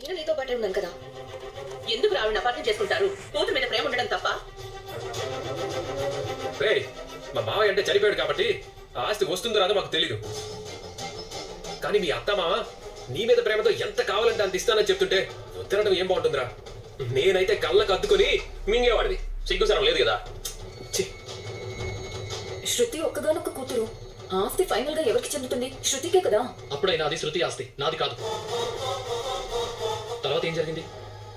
నేను నీతో పాటే ఉన్నాను కదా. ఎందుకు రావిడ అపార్థం చేసుకుంటారు? కూతురు మీద ప్రేమ ఉండడం తప్ప? మా మావయ్య అంటే చనిపోయాడు కాబట్టి ఆస్తి వస్తుందో రాదో మాకు తెలీదు. కానీ మీ అత్త మామ నీ మీద ప్రేమతో ఎంత కావాలంటే అంత ఇస్తానని చెప్తుంటే వద్దనడం ఏం బాగుంటుందిరా? నేనైతే కళ్ళకు అద్దుకొని మింగేవాడిది. సిగ్గుసరం లేదు కదా. శృతి ఒక్కగానొక్క కూతురు. ఆస్తి ఫైనల్ గా ఎవరికి చెందుతుంది? శృతికే కదా. అప్పుడైనా అది శృతి ఆస్తి, నాది కాదు. తర్వాత ఏం జరిగింది?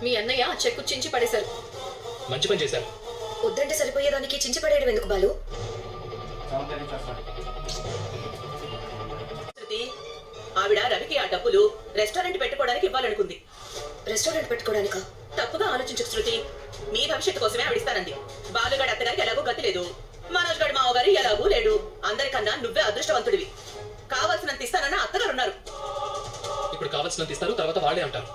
మీ అన్నయ్య చెక్కు చించి పడేశారు. మంచి పని చేశారు. వద్దంటే సరిపోయేదానికి చించి పడేయడం ఎందుకు బాలు? శృతి, ఆవిడ రవికి ఆ డబ్బులు రెస్టారెంట్ పెట్టుకోవడానికి ఇవ్వాలనుకుంది. రెస్టారెంట్ పెట్టుకోవడానికా? తప్పుగా ఆలోచించు శృతి. మీ భవిష్యత్తు కోసమే ఆవిడిస్తానంది. బాలుగాడి అత్తగారికి ఎలాగో గతి లేదు, మనోజ్ గడి మావగారు ఎలాగూ లేడు. అందరికన్నా నువ్వే అదృష్టవంతుడివి. కావాల్సినంత ఇస్తానన్న అత్తగారు ఉన్నారు. ఇప్పుడు కావాల్సినంత ఇస్తారు, తర్వాత వాళ్ళే అంటారు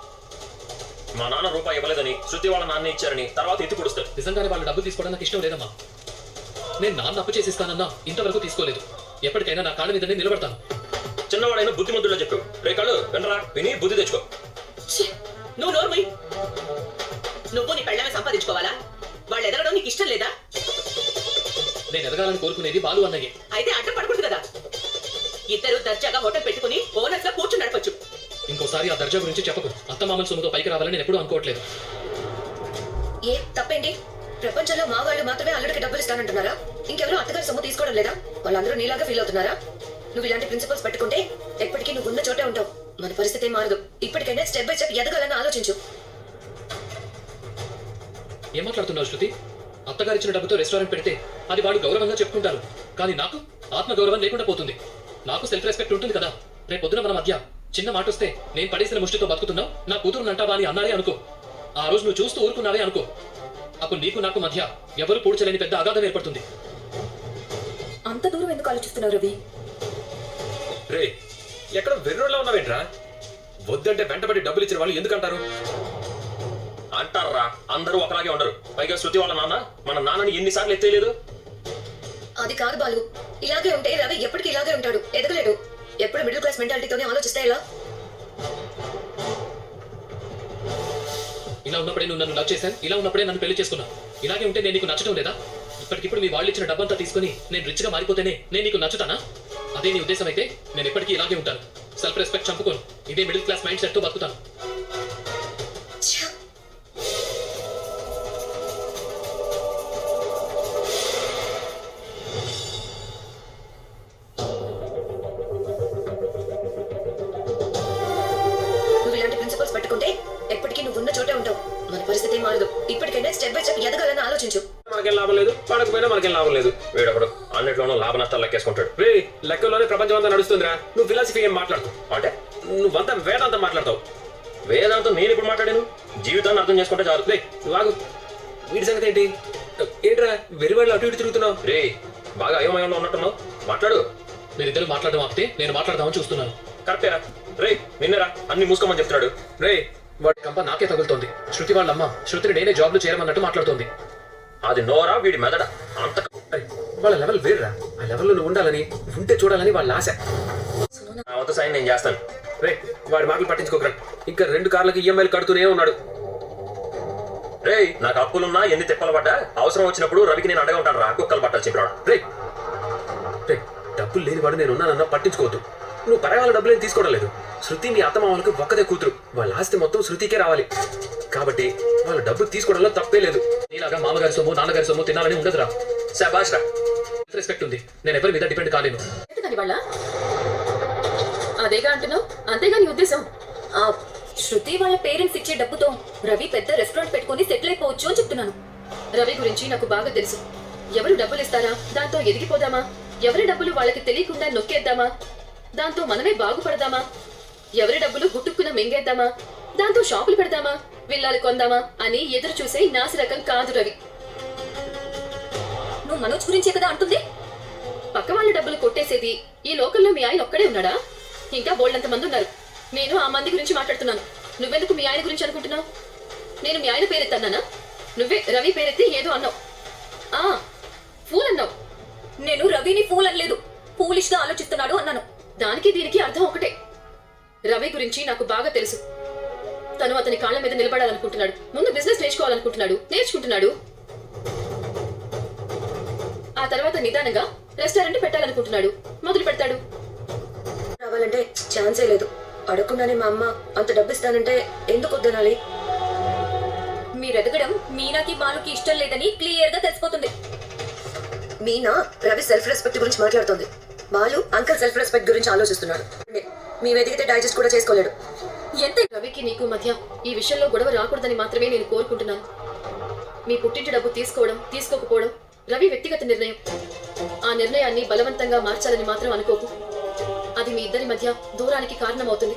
మా నాన్న రూపాయి ఇవ్వలేదని, శృతి వాళ్ళ నాన్న ఇచ్చారని తర్వాత ఎత్తి పొడుస్తారు. నిజంగానే వాళ్ళు డబ్బులు తీసుకోవడం నాకు ఇష్టం లేదమ్మా. నేను నాన్న అప్పు చేసిస్తానన్నా ఇంతవరకు తీసుకోలేదు. ఎప్పటికైనా నా కాళ్ళ మీదనే నిలబడతాను. చిన్నవాడైనా బుద్ధిమంతుల్లో చెప్పు. రేకాళ్ళు వినరా, విని బుద్ధి తెచ్చుకో. నువ్వు నోర్మై. నువ్వు నీ పెళ్ళమే సంపాదించుకోవాలా? వాళ్ళు ఎదగడం నీకు ఇష్టం లేదా? నేను ఎదగాలని కోరుకునేది బాలు అన్నయ్యే. అయితే అడ్డం పడకూడదు కదా. ఇద్దరు దర్జాగా హోటల్ పెట్టుకుని ఓనర్స్ గా కూర్చుని నడపచ్చు. ఇంకోసారి ఆ దర్జా గురించి చెప్పకు. అత్తమామల సొమ్ముతో పైకి రావాలని నేను ఎప్పుడూ అనుకోవట్లేదు. ఏ తప్పేంటి? ప్రపంచంలో మా వాళ్ళు మాత్రమే అల్లుడికి డబ్బులు ఇస్తానంటున్నారా? ఇంకెవరూ అత్తగారి సొమ్ము తీసుకోవడం లేదా? వాళ్ళందరూ నీలాగా ఫీల్ అవుతున్నారా? నువ్వు ఇలాంటి ప్రిన్సిపల్స్ పెట్టుకుంటే ఎప్పటికీ నువ్వు ఉన్న చోటే ఉంటావు. మన పరిస్థితి మారదు. ఇప్పటికైనా స్టెప్ బై స్టెప్ ఎదగాలని ఆలోచించు. ఏం మాట్లాడుతున్నావు శృతి? అత్తగారిచ్చిన డబ్బుతో రెస్టారెంట్ పెడితే అది వాళ్ళు గౌరవంగా చెప్పుకుంటారు. కానీ నాకు ఆత్మగౌరవం లేకుండా పోతుంది. నాకు సెల్ఫ్ రెస్పెక్ట్ ఉంటుంది కదా. రేపొద్దున మన మధ్య చిన్న మాట వస్తే నేను పడేసిన ముష్టితో బతుకుతున్నావు, నా కూతురు అంటావా అని అన్నారే అనుకో. ఆ రోజు నువ్వు చూస్తూ ఊరుకున్నావే అనుకో. అప్పుడు నీకు నాకు మధ్య ఎవరు పూడ్చలేని పెద్ద అగాధం ఏర్పడుతుంది. అంత దూరం ఎందుకు ఆలోచిస్తున్నావు రవి? రే, ఎక్కడ వెర్రోళ్ళ ఉన్నావేంట్రా? వద్దంటే వెంటబడి డబ్బులు ఇచ్చిన వాళ్ళు ఎందుకంటారు? అంటారా? అందరూ ఒకలాగే ఉండరు. పైగా శృతి వాళ్ళ నాన్న మన నాన్నని ఎన్నిసార్లు ఎత్తేయలేదు. అది కాదు బాలు. ఇలాగే ఉంటే రవి ఎప్పటికీ ఇలాగే ఉంటాడు, ఎదగలేడు. ఎప్పుడు మిడిల్ క్లాస్ మెంటాలిటీతోనే ఆలోచిస్తే ఎలా? ఇలా ఉన్నప్పుడే నువ్వు నన్ను లవ్ చేశాను, ఇలా ఉన్నప్పుడే నన్ను పెళ్లి చేసుకున్నావు. ఇలాగే ఉంటే నేను నీకు నచ్చటం లేదా? ఇప్పటికిప్పుడు మీ వాళ్ళు ఇచ్చిన డబ్బంతా తీసుకుని నేను రిచ్ గా మారిపోతేనే నేను నీకు నచ్చుతానా? అదే నీ ఉద్దేశం అయితే నేను ఎప్పటికీ ఇలాగే ఉంటాను. సెల్ఫ్ రెస్పెక్ట్ చంపుకోను. ఇదే మిడిల్ క్లాస్ మైండ్ సెట్ తో బతుకుతాను. నువ్వు ఇలాంటి ప్రిన్సిపల్స్ పెట్టుకుంటే ఎప్పటికీ నువ్వు ఉన్న చోటే ఉంటావు. మన పరిస్థితి మారదు. ఇప్పటికైనా స్టెప్ బై స్టెప్ ఎదగాలని ఆలోచించు. మనకేం లాభం లేదు, పడకపోయినా మనకేం లాభం లేదు. వీడొకడు అన్నిట్లోనూ లాభ నష్టాలు లెక్కేసుకుంటాడు. రే, లెక్కలోనే ప్రపంచం అంతా నడుస్తుందిరా. నువ్వు ఫిలాసఫీ ఏం మాట్లాడుతావు అంటే నువ్వంతా వేదాంతం మాట్లాడతావు. వేదాంతం నేను ఇప్పుడు మాట్లాడాను. జీవితాన్ని అర్థం చేసుకుంటే చాలు. రే, నువ్వు ఆగు. వీడి సంగతి ఏంటి? ఏంట్రా వెరివాళ్ళు అటు ఇటు తిరుగుతున్నావు? రే, బాగా అయోమయంలో ఉన్నట్టున్నావు. మాట్లాడు. మీరిద్దరు మాట్లాడడం ఆపితే నేను మాట్లాడదామని చూస్తున్నాను. కరెక్టేరా. రే, నిన్నరా అన్ని మూసుకోమని చెప్తున్నాడు. రే, వాడి కంప నాకే తగులుతోంది. శృతి వాళ్ళమ్మ శృతిని నేనే జాబ్లు చేయమన్నట్టు మాట్లాడుతోంది. అది నోరా వీడి మెదడ? అంత వాళ్ళ లెవెల్ వేరురా. ఆ లెవెల్లో నువ్వు ఉండాలని, ఉంటే చూడాలని వాళ్ళ ఆశ. నా వంతు సాయం నేను చేస్తాను. రే, వాడి మాటలు పట్టించుకోకరా. ఇంకా 2 కార్లకి ఈఎంఐలు కడుతూనే ఉన్నాడు. రే, నాకు అప్పులున్నా ఎన్ని తిప్పలు పడ్డా అవసరం వచ్చినప్పుడు రవికి నేను అడగా ఉంటాను రా. కుక్కలు పట్టాలి చెప్పాడు. రే, డబ్బులు లేనివాడు నేను ఉన్నానన్నా పట్టించుకోవద్దు. నువ్వు పరాయి వాళ్ళ డబ్బులు ఏం తీసుకోవడం లేదు. శృతి మీ అత్తమామలకు ఒక్కదే కూతురు. వాళ్ళ ఆస్తి మొత్తం శృతికే రావాలి. కాబట్టి వాళ్ళ డబ్బులు తీసుకోవడంలో తప్పే లేదు. నీలాగా మామగారి సొమ్ము నాన్నగారి సొమ్ము తినాలని ఉండదురా. శభాష్ రా. రెస్పెక్ట్ ఉంది. నేను ఎవరి మీద డిపెండ్ కాలేను. అదేగా అంటున్నావు? అంతేగా నీ ఉద్దేశం? శృతి వాళ్ళ పేరెంట్స్ ఇచ్చే డబ్బుతో రవి పెద్ద రెస్టారెంట్ పెట్టుకుని సెటిల్ అయిపోవచ్చు అని చెప్తున్నాను. రవి గురించి నాకు బాగా తెలుసు. ఎవరు డబ్బులు ఇస్తారా దాంతో ఎదిగిపోదామా, ఎవరి డబ్బులు వాళ్ళకి తెలియకుండా నొక్కేద్దామా, దాంతో మనమే బాగుపడదామా, ఎవరి డబ్బులు గుట్టుక్కున మింగేద్దామా, దాంతో షాపులు పెడదామా, విల్లాలు కొందామా అని ఎదురు చూసే నాసి రకం కాదు రవి. నువ్వు మనోజ్ గురించే కదా అంటుంది? పక్క వాళ్ళ డబ్బులు కొట్టేసేది ఈ లోకల్లో మీ ఆయన ఒక్కడే ఉన్నాడా? ఇంకా బోల్డంత మంది ఉన్నారు. నేను ఆ మంది గురించి మాట్లాడుతున్నాను. నువ్వెందుకు మీ ఆయన గురించి అనుకుంటున్నావు? నేను మీ ఆయన పేరెత్తన్నానా? నువ్వే రవి పేరెత్తి ఏదో అన్నావు. ఫూల్ అన్నావు. నేను రవిని ఫూల్ అనలేదు, ఫూలిష్ గా ఆలోచిస్తున్నాడు అన్నాను. దానికి దీనికి అర్థం ఒకటే. రవి గురించి నాకు బాగా తెలుసు. తను అతని కాళ్ళ మీద నిలబడాలనుకుంటున్నాడు. ముందు బిజినెస్ నేర్చుకుంటున్నాడు. ఆ తర్వాత నిదానంగా రెస్టారెంట్ పెట్టాలనుకుంటున్నాడు. మొదలు పెడతాడు. రావాలంటే ఛాన్సే లేదు. అడగకుండానే మా అమ్మ అంత డబ్బు ఇస్తానంటే ఎందుకు వద్దనాలి? మీరు ఎదగడం మీనాకి బాలుకి ఇష్టం లేదని క్లియర్ గా తెలిసిపోతుంది. మీనా రవి సెల్ఫ్ రెస్పెక్ట్ గురించి మాట్లాడుతోంది. బాలు అంకల్ సెల్ఫ్ రెస్పెక్ట్ గురించి ఆలోచిస్తున్నాడు. మేము ఎదిగితే డైజెస్ట్ కూడా చేసుకోలేడు. ఎంత రవికి నీకు మధ్య ఈ విషయంలో గొడవ రాకూడదని మాత్రమే నేను కోరుకుంటున్నాను. మీ పుట్టింటి డబ్బు తీసుకోకపోవడం రవి వ్యక్తిగత నిర్ణయం. ఆ నిర్ణయాన్ని బలవంతంగా మార్చాలని మాత్రం అనుకోకు. అది మీ ఇద్దరి మధ్య దూరానికి కారణమవుతుంది.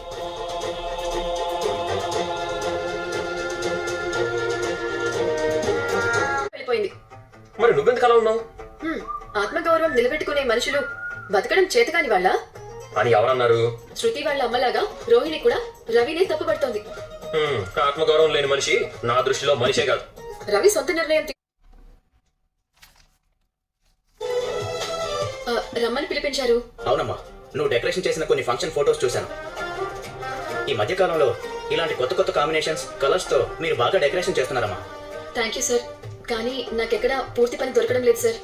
వెళ్ళిపోయింది. మరి నువ్వెందుకు అలా ఉన్నావు ఆత్మగౌరవం నిలబెట్టుకునే మనుషులు బతకడం చేతకాని వాళ్ళ అని ఎవరన్నారు? శృతి వాళ్ళ అమ్మలాగా రోహిణి కూడా రవినే తప్పుపడుతోంది. ఆత్మగౌరవం లేని మనిషి నా దృష్టిలో మనిషే కాదు. రవి సొంత నిర్ణయం రమ్మని పిలిపించారు. అవునమ్మా, నువ్వు డెకరేషన్ చేసిన కొన్ని ఫంక్షన్ ఫోటోస్ చూశాను. ఈ మధ్య కాలంలో ఇలాంటి కొత్త కాంబినేషన్స్ కలర్స్ తో మీరు బాగా డెకరేషన్ చేస్తున్నారమ్మా. Thank you sir. కానీ నాకెక్కడ పూర్తి పని దొరకడం లేదు సార్.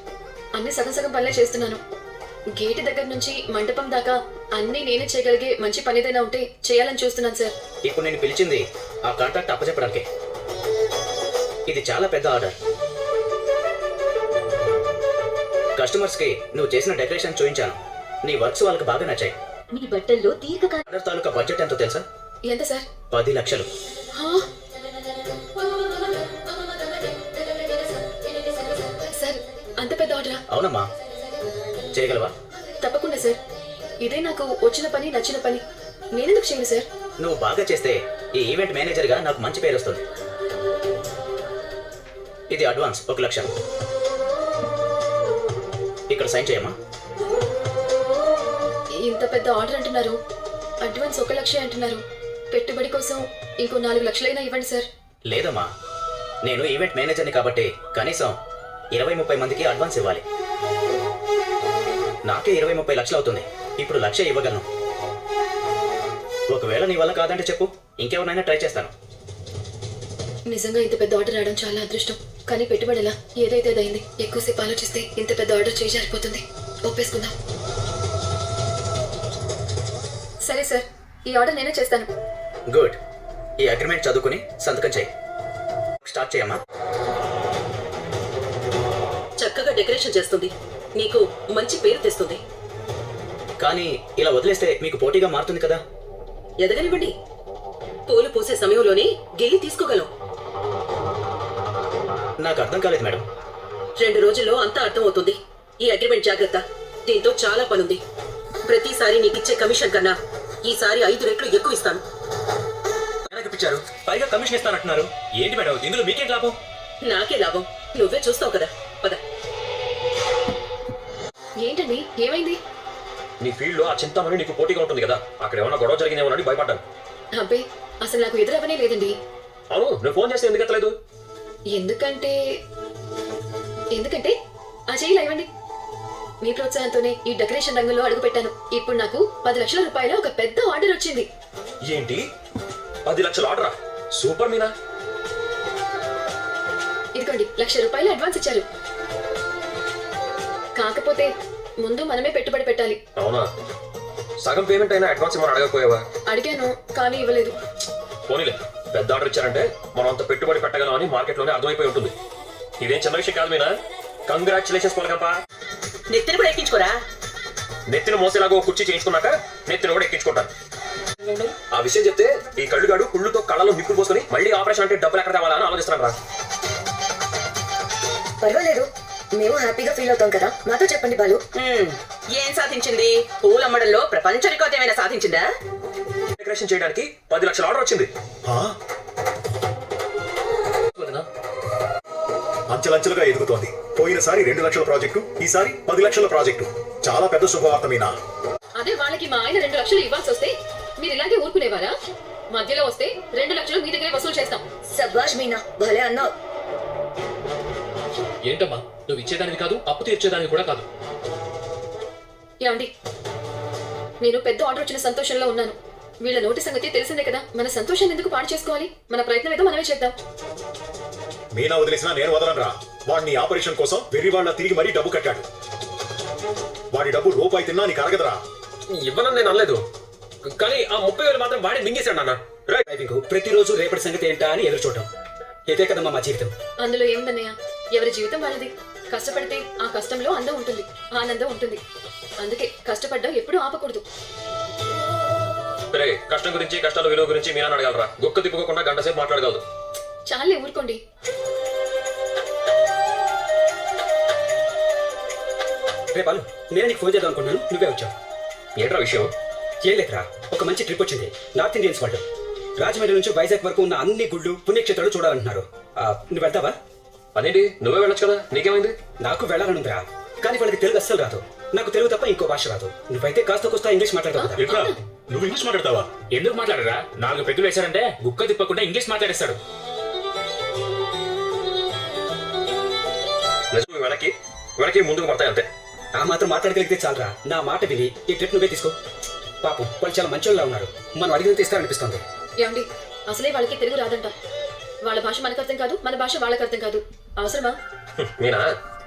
అన్ని సగం పనులే చేస్తున్నాను. గేటు దగ్గర నుంచి మండపం దాకా అన్ని నేనే చేయగలిగే మంచి పని ఏదైనా ఉంటే చేయాలని చూస్తున్నాను సార్. ఇప్పుడు నేను పిలిచింది ఆ కాంట్రాక్ట్ అప్పచెప్పడానికి. ఇది చాలా పెద్ద ఆర్డర్. కస్టమర్స్ కి నువ్వు చేసిన డెకరేషన్ చూపించాను. నీ వర్క్స్ వాళ్ళకి బాగా నచ్చాయి. మీ బట్టల్లో దీర్ఘకాల ఆర్డర్ తాలూకా బడ్జెట్ ఎంతో తెలుసా? ఎంత సార్? 10 లక్షలు. సార్ అంత పెద్ద ఆర్డరా? అవునమ్మా, చేయగలవా? తప్పకుండా సార్. ఇదే నాకు వచ్చిన పని, నచ్చిన పని. నేనెందుకు చేయను సార్? నువ్వు బాగా చేస్తే ఈ ఈవెంట్ మేనేజర్ గా నాకు మంచి పేరు వస్తుంది. ఇది అడ్వాన్స్ 1 లక్ష. ఇక్కడ సైన్ చేయమ్మా. ఇంత పెద్ద ఆర్డర్ అంటున్నారు, అడ్వాన్స్ 1 లక్ష అంటున్నారు. పెట్టుబడి కోసం ఇంకో 4 లక్షలైనా ఇవ్వండి సార్. లేదమ్మా, నేను ఈవెంట్ మేనేజర్ని కాబట్టి కనీసం 20-30 మందికి అడ్వాన్స్ ఇవ్వాలి. నాకే 20-30 లక్షలు అవుతుంది. ఇప్పుడు 1 లక్ష ఇవ్వగలను. ఒకవేళ నీ వల్ల కాదంటే చెప్పు, ఇంకెవరినైనా ట్రై చేస్తాను. నిజంగా ఇంత పెద్ద ఆర్డర్ రావడం చాలా అదృష్టం. కానీ పెట్టుబడి ఎలా? ఏదైతే అదైంది. ఎక్కువసేపు ఆలోచిస్తే ఇంత పెద్ద ఆర్డర్ చేజారిపోతుంది. ఒప్పేసుకుందాం. సరే సార్, ఈ ఆర్డర్ నేనే చేస్తాను. గుడ్. ఈ అగ్రిమెంట్ చదువుకుని సంతకం చేయి. స్టార్ట్ చేయమ్మా. చక్కగా డెకరేషన్ చేస్తుంది. నీకు మంచి పేరు తెస్తుంది. కానీ ఇలా వదిలేస్తే మీకు పోటీగా మారుతుంది కదా. ఎదగనివ్వండి. పూలు పూసే సమయంలోనే గెలి తీసుకోగలం. నాకు అర్థం కాలేదు మేడం. 2 రోజుల్లో అంతా అర్థం అవుతుంది. ఈ అగ్రిమెంట్ జాగ్రత్త. దీంతో చాలా పనుంది. ప్రతిసారి నీకిచ్చే కమిషన్ కన్నా ఈసారి 5 రెట్లు ఎక్కువ ఇస్తాను. ఇప్పించారు, పైగా కమిషన్ ఇస్తానంటున్నారు. ఏంటి మేడం, ఇందులో మీకేం లాభం? నాకే లాభం. నువ్వే చూస్తావు కదా. పద. ఏంటండి, ఏమైంది? నీ ఫీల్డ్ లో ఆ చింతామణి నీకు పోటీగా ఉంటుంది కదా, అక్కడ ఏమైనా గొడవ జరిగిందేమోనని భయపడ్డాను. అబ్బే, అసలు నాకు ఎదురవనే లేదండి. అవును, నువ్వు ఫోన్ చేస్తే ఎందుకు ఎత్తలేదు? ఎందుకంటే ఆ చెయ్యిలా ఇవ్వండి. మీ ప్రోత్సాహంతోనే ఈ డెకరేషన్ రంగంలో అడుగు పెట్టాను. ఇప్పుడు నాకు 10 లక్షల రూపాయల ఒక పెద్ద ఆర్డర్ వచ్చింది. ఏంటి, 10 లక్షల ఆర్డరా? సూపర్ మీనా. ఇదిగోండి, 1 లక్ష రూపాయలు అడ్వాన్స్ ఇచ్చారు. కాకపోతే ముందు మనమే పెట్టుబడి పెట్టాలి. అవునా? సగం పేమెంట్ అయినా అడ్వాన్స్ ఏమైనా అడగకపోయావా? అడిగాను, కానీ ఇవ్వలేదు. పోనీలే, పెద్ద ఆర్డర్ ఇచ్చారంటే మనం అంత పెట్టుబడి పెట్టగలం అని మార్కెట్ లోనే అర్థమైపోయి ఉంటుంది. ఇదేం చిన్న విషయం కాదు మీనా. కంగ్రాచులేషన్స్ పోలగంపా. నెత్తిని కూడా ఎక్కించుకోరా. నెత్తిన మోసేలాగా కుర్చీ చేయించుకున్నాక నెత్తిన కూడా ఎక్కించుకుంటాను. ఆ విషయం చెప్తే ఈ కళ్ళుగాడు కుళ్ళుతో కళ్ళలో నిప్పులు పోసుకొని మళ్ళీ ఆపరేషన్ అంటే డబ్బులు ఎక్కడ తేవాలా అని ఆలోచిస్తున్నాను రా. పర్వాలేదు, మేము హ్యాపీగా ఫీల్ అవుతాం కదా. మాతో చెప్పండి బాలు. ఏం సాధించింది? పూలమ్మడంలో ప్రపంచ రికార్డు ఏమైనా సాధించిందా? డెకరేషన్ చేయడానికి 10 లక్షల ఆర్డర్ వచ్చింది. అంచెలంచెలుగా ఎదుగుతోంది. పోయినసారి 2 లక్షల ప్రాజెక్టు, ఈసారి 10 లక్షల ప్రాజెక్టు. చాలా పెద్ద శుభవార్త మీనా. అదే వాళ్ళకి మా ఆయన 2 లక్షలు ఇవ్వాల్సి వస్తే మీరు ఇలాగే ఊరుకునేవారా? మధ్యలో వస్తే 2 లక్షలు మీ దగ్గరే వసూలు చేస్తాం. సబ్బాష్ మీనా, భలే అన్నావు. ఏంటమ్మా, నువ్వు ఇచ్చేదానికి కాదు, అప్పు తీర్చేదానికి కూడా కాదు. ఏమండి, నేను పెద్ద ఆర్డర్ వచ్చిన సంతోషంలో ఉన్నాను. వీళ్ళ నోటి సంగతి తెలిసిందే కదా, మన సంతోషాన్ని ఎందుకు పాడు చేసుకోవాలి? మన ప్రయత్నం ఏదో మనమే చేద్దాం. మీనా వదిలేసినా నేను వదలనరా. వాడిని ఆపరేషన్ కోసం వెర్రి వాళ్ళ తిరిగి మరీ డబ్బు కట్టాడు. వాడి డబ్బు రూపాయి తిన్నా నీకు అరగదురా. ఇవ్వనని నేను అనలేదు, కానీ ఆ 30,000 మాత్రం వాడి మింగేశాడు నాన్న. డ్రైవింగ్ ప్రతిరోజు రేపటి సంగతి ఏంటా అని ఎదురు చూడటం, ఇదే కదమ్మా మా జీవితం. అందులో ఏముందన్నయ్య, ఎవరి జీవితం వాళ్ళది. కష్టపడితే ఆ కష్టంలో అందం ఉంటుంది, ఆనందం ఉంటుంది. అందుకే కష్టపడ్డం ఎప్పుడూ ఆపకూడదు. రే, కష్టం గురించి కష్టాల విలువ గురించి మీనా అడగలరా? గుక్క తిప్పుకోకుండా గంట సేపు మాట్లాడగలదు. చాలే ఊరుకోండి. రేపాలు నేను నీకు ఫోన్ చేద్దాం అనుకున్నాను, నువ్వే వచ్చావు. ఏంట్రా విషయం? ఏం లేదురా, ఒక మంచి ట్రిప్ వచ్చింది నార్త్ ఇండియన్స్ వాళ్ళు. రాజమండ్రి నుంచి వైజాగ్ వరకు ఉన్న అన్ని గుళ్ళు పుణ్యక్షేత్రాలు చూడాలంటున్నారు. నువ్వు వెళ్తావా? అదేంటి, నువ్వే వెళ్ళొచ్చు కదా, నీకేమైంది? నాకు వెళ్ళాలనుందిరా, కానీ వాళ్ళకి తెలుగు అస్సలు రాదు. నాకు తెలుగు తప్ప ఇంకో భాష రాదు. నువ్వైతే కాస్త కోస్తా ఇంగ్లీష్ మాట్లాడతావు కదా. ఏంట్రా నువ్వు ఇంగ్లీష్ మాట్లాడతావా? ఎందుకు మాట్లాడరా? 4 పెగ్గులు వేశారంటే గుక్క తిప్పకుండా ఇంగ్లీష్ మాట్లాడేస్తాడు. నిజం, వెనక్కి వెనక్కి ముందుకు పడతాయి అంతే. ఆ మాత్రం మాట్లాడగలిగితే చాలరా. నా మాట విని ఈ ట్రిప్ నువ్వే తీసుకో. పాపం వాళ్ళు చాలా మంచోళ్ళ ఉన్నారు, మనం అడిగినంత ఇస్తారనిపిస్తుంది. ఏమండి, అసలే వాళ్ళకి తెలుగు రాదంట. వాళ్ళ భాష మనకు అర్థం కాదు, మన భాష వాళ్ళకి అర్థం కాదు. అవసరమా? మీనా,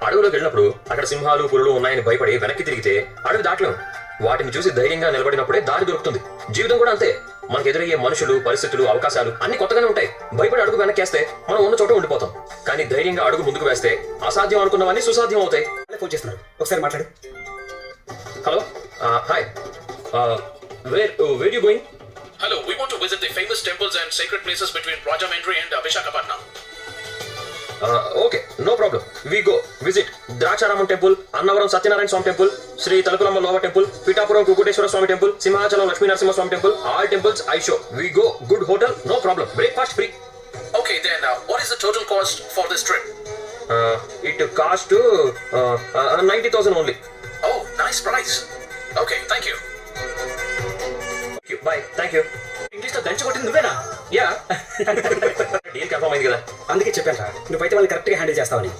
అడవిలోకి వెళ్ళినప్పుడు అక్కడ సింహాలు పులులు ఉన్నాయని భయపడి వెనక్కి తిరిగితే అడవి దాటలేం. వాటిని చూసి ధైర్యంగా నిలబడినప్పుడే దారి దొరుకుతుంది. జీవితం కూడా అంతే. మనకు ఎదురయ్యే మనుషులు, పరిస్థితులు, అవకాశాలు అన్ని కొత్తగానే ఉంటాయి. భయపడి అడుగు వెనక్కేస్తే మనం ఉన్న చోట ఉండిపోతాం. కానీ ధైర్యంగా అడుగు ముందుకు వేస్తే అసాధ్యం అనుకున్నవన్నీ సుసాధ్యం అవుతాయి. ఫోన్ చేస్తున్నారు, ఒకసారి మాట్లాడు. Hello, hi, where you going? Hello, we want to visit the famous temples and sacred places between Rajahmundry and Visakhapatnam. Okay, no problem. We go visit Draksharamam temple, Annavaram Satyanarayana Swamy temple, Sri Talupulamma Lova temple, Pithapuram Kukkuteswara Swamy temple, Simhachalam Lakshmi Narasimha Swamy temple. All temples I show. We go, good hotel, no problem. Breakfast free. Okay, then what is the total cost for this trip? It cost 90,000 only. Oh, nice price. Okay, thank you. Bye, thank you. English లో దంచి కొట్టింది నువ్వేనా? Yeah, deal confirm అయింది కదా. అందుకే చెప్పాను రా, నువ్వైతే వాళ్ళని కరెక్ట్ గా హ్యాండిల్ చేస్తావని.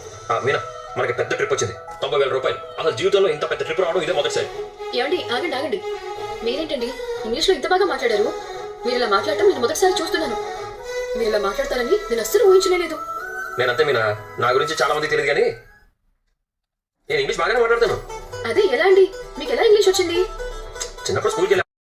మీనా, మనకి పెద్ద ట్రిప్ వచ్చింది, 90,000 రూపాయలు. అసలు జీవితంలో ఇంత పెద్ద ట్రిప్ రావడం ఇదే మొదటిసారి. ఏమండి, ఆగండి ఆగండి. మీరేంటండి ఇంగ్లీష్లో ఇంత బాగా మాట్లాడారు? మీరు ఇలా మాట్లాడటం నేను మొదటిసారి చూస్తున్నాను. మీరు ఇలా మాట్లాడతారని నేను అస్సలు ఊహించలేదు. నేనంతే మీనా, నా గురించి చాలా మంది తెలియదు కానీ నేను ఇంగ్లీష్ బాగానే మాట్లాడతాను. అదే ఎలా అండి, మీకు ఎలా ఇంగ్లీష్ వచ్చింది? చిన్నప్పుడు స్కూల్కి వెళ్ళా.